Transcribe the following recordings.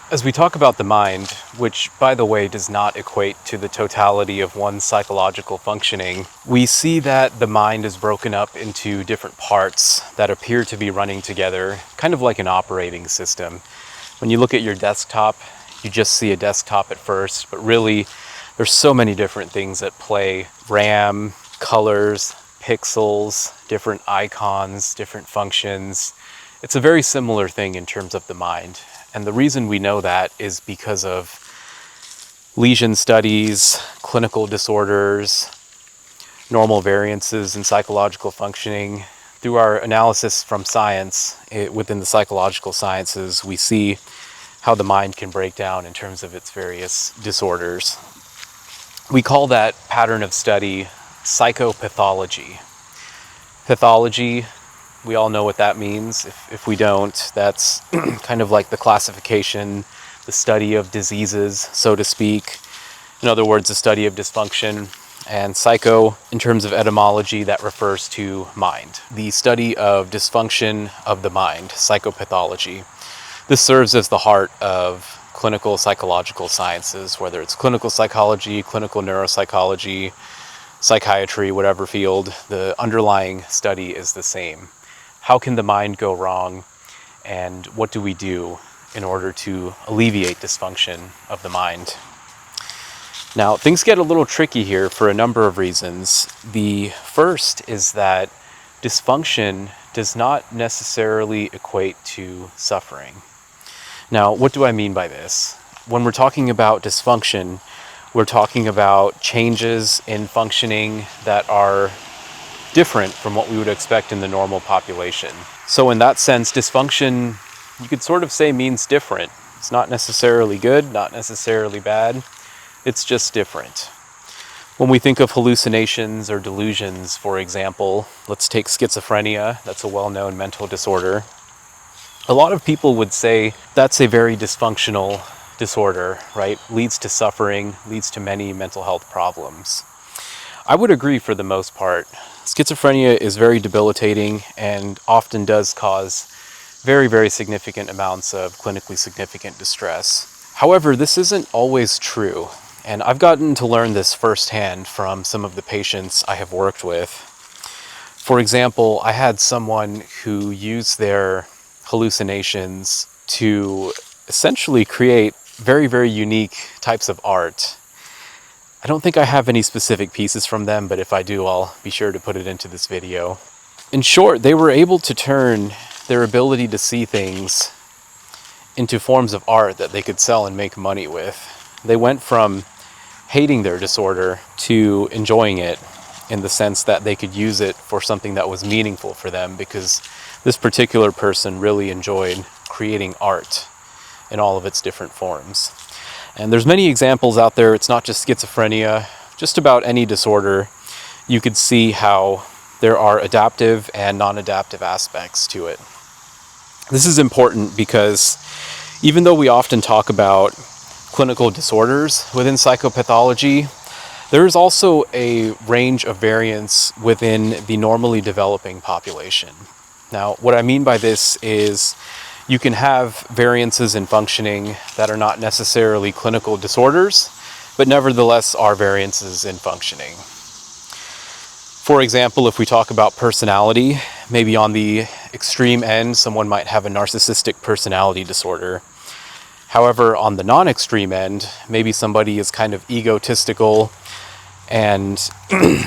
As we talk about the mind, which by the way does not equate to the totality of one's psychological functioning, we see that the mind is broken up into different parts that appear to be running together, kind of like an operating system. When you look at your desktop, you just see a desktop at first, but really there's so many different things at play. RAM, colors, pixels, different icons, different functions. It's a very similar thing in terms of the mind. And the reason we know that is because of lesion studies, clinical disorders, normal variances in psychological functioning. Through our analysis from science, within the psychological sciences, we see how the mind can break down in terms of its various disorders. We call that pattern of study psychopathology. Pathology, we all know what that means. If we don't, that's kind of like the classification, the study of diseases, so to speak. In other words, the study of dysfunction. And psycho, in terms of etymology, that refers to mind. The study of dysfunction of the mind, psychopathology. This serves as the heart of clinical psychological sciences, whether it's clinical psychology, clinical neuropsychology, psychiatry, whatever field, the underlying study is the same. How can the mind go wrong, and what do we do in order to alleviate dysfunction of the mind? Now, things get a little tricky here for a number of reasons. The first is that dysfunction does not necessarily equate to suffering. Now, what do I mean by this? When we're talking about dysfunction, we're talking about changes in functioning that are different from what we would expect in the normal population. So in that sense, dysfunction, you could sort of say, means different. It's not necessarily good, not necessarily bad. It's just different. When we think of hallucinations or delusions, for example, let's take schizophrenia. That's a well-known mental disorder. A lot of people would say that's a very dysfunctional disorder, right? Leads to suffering, leads to many mental health problems. I would agree for the most part. Schizophrenia is very debilitating and often does cause very, very significant amounts of clinically significant distress. However, this isn't always true, and I've gotten to learn this firsthand from some of the patients I have worked with. For example, I had someone who used their hallucinations to essentially create very, very unique types of art. I don't think I have any specific pieces from them, but if I do, I'll be sure to put it into this video. In short, they were able to turn their ability to see things into forms of art that they could sell and make money with. They went from hating their disorder to enjoying it, in the sense that they could use it for something that was meaningful for them, because this particular person really enjoyed creating art in all of its different forms. And there's many examples out there. It's not just schizophrenia, just about any disorder. You could see how there are adaptive and non-adaptive aspects to it. This is important because even though we often talk about clinical disorders within psychopathology, there is also a range of variance within the normally developing population. Now, what I mean by this is you can have variances in functioning that are not necessarily clinical disorders, but nevertheless are variances in functioning. For example, if we talk about personality, maybe on the extreme end, someone might have a narcissistic personality disorder. However, on the non-extreme end, maybe somebody is kind of egotistical and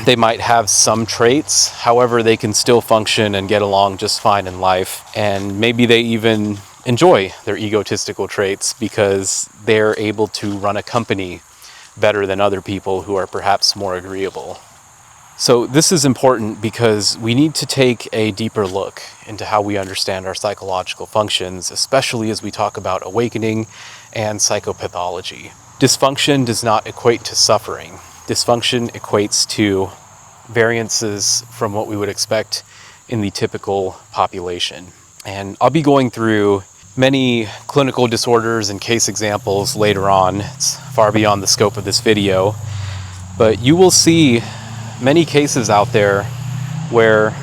they might have some traits. However, they can still function and get along just fine in life. And maybe they even enjoy their egotistical traits because they're able to run a company better than other people who are perhaps more agreeable. So this is important because we need to take a deeper look into how we understand our psychological functions, especially as we talk about awakening and psychopathology. Dysfunction does not equate to suffering. Dysfunction equates to variances from what we would expect in the typical population. And I'll be going through many clinical disorders and case examples later on. It's far beyond the scope of this video, but you will see many cases out there where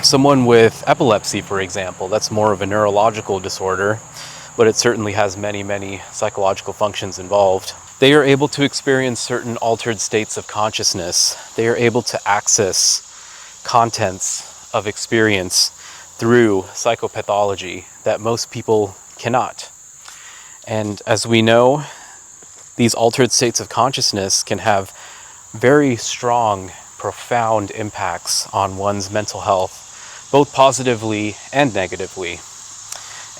someone with epilepsy, for example, that's more of a neurological disorder, but it certainly has many, many psychological functions involved. They are able to experience certain altered states of consciousness. They are able to access contents of experience through psychopathology that most people cannot. And as we know, these altered states of consciousness can have very strong, profound impacts on one's mental health, both positively and negatively.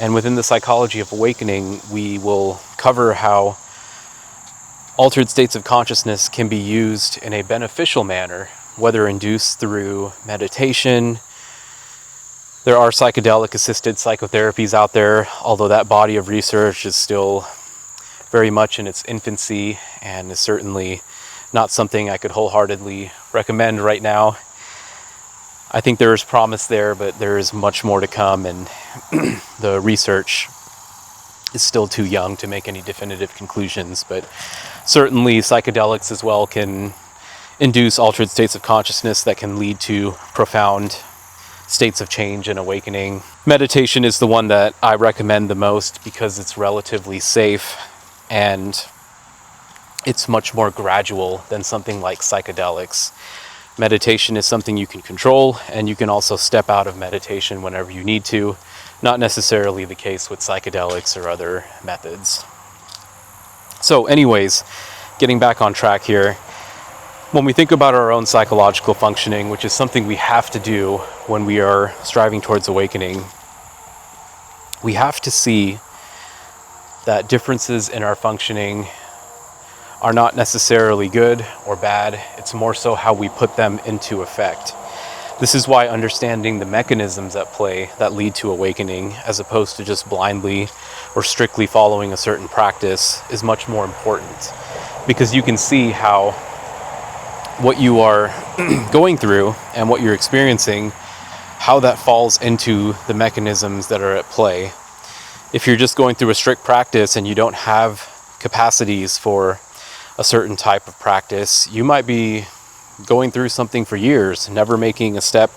And within the psychology of awakening, we will cover how altered states of consciousness can be used in a beneficial manner, whether induced through meditation. There are psychedelic-assisted psychotherapies out there, although that body of research is still very much in its infancy and is certainly not something I could wholeheartedly recommend right now. I think there is promise there, but there is much more to come, and the research is still too young to make any definitive conclusions. But certainly psychedelics as well can induce altered states of consciousness that can lead to profound states of change and awakening. Meditation is the one that I recommend the most because it's relatively safe and it's much more gradual than something like psychedelics. Meditation is something you can control, and you can also step out of meditation whenever you need to. Not necessarily the case with psychedelics or other methods. So anyways, getting back on track here, when we think about our own psychological functioning, which is something we have to do when we are striving towards awakening, we have to see that differences in our functioning are not necessarily good or bad. It's more so how we put them into effect. This is why understanding the mechanisms at play that lead to awakening, as opposed to just blindly or strictly following a certain practice, is much more important. Because you can see how what you are going through and what you're experiencing, how that falls into the mechanisms that are at play. If you're just going through a strict practice and you don't have capacities for a certain type of practice, you might be going through something for years, never making a step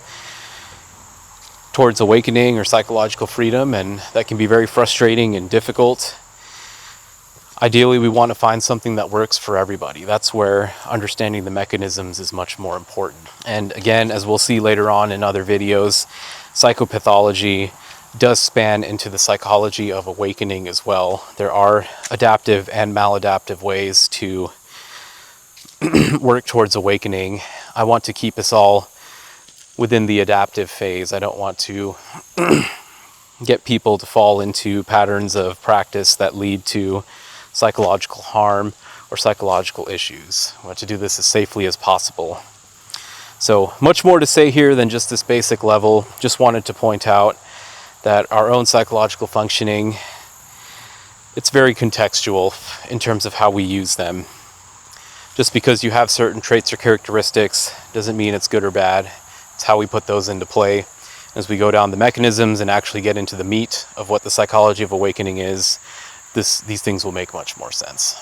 towards awakening or psychological freedom, and that can be very frustrating and difficult. Ideally, we want to find something that works for everybody. That's where understanding the mechanisms is much more important. And again, as we'll see later on in other videos, psychopathology does span into the psychology of awakening as well. There are adaptive and maladaptive ways to work towards awakening. I want to keep us all within the adaptive phase. I don't want to get people to fall into patterns of practice that lead to psychological harm or psychological issues. I want to do this as safely as possible. So much more to say here than just this basic level. Just wanted to point out that our own psychological functioning, it's very contextual in terms of how we use them. Just because you have certain traits or characteristics doesn't mean it's good or bad. It's how we put those into play. As we go down the mechanisms and actually get into the meat of what the psychology of awakening is, these things will make much more sense.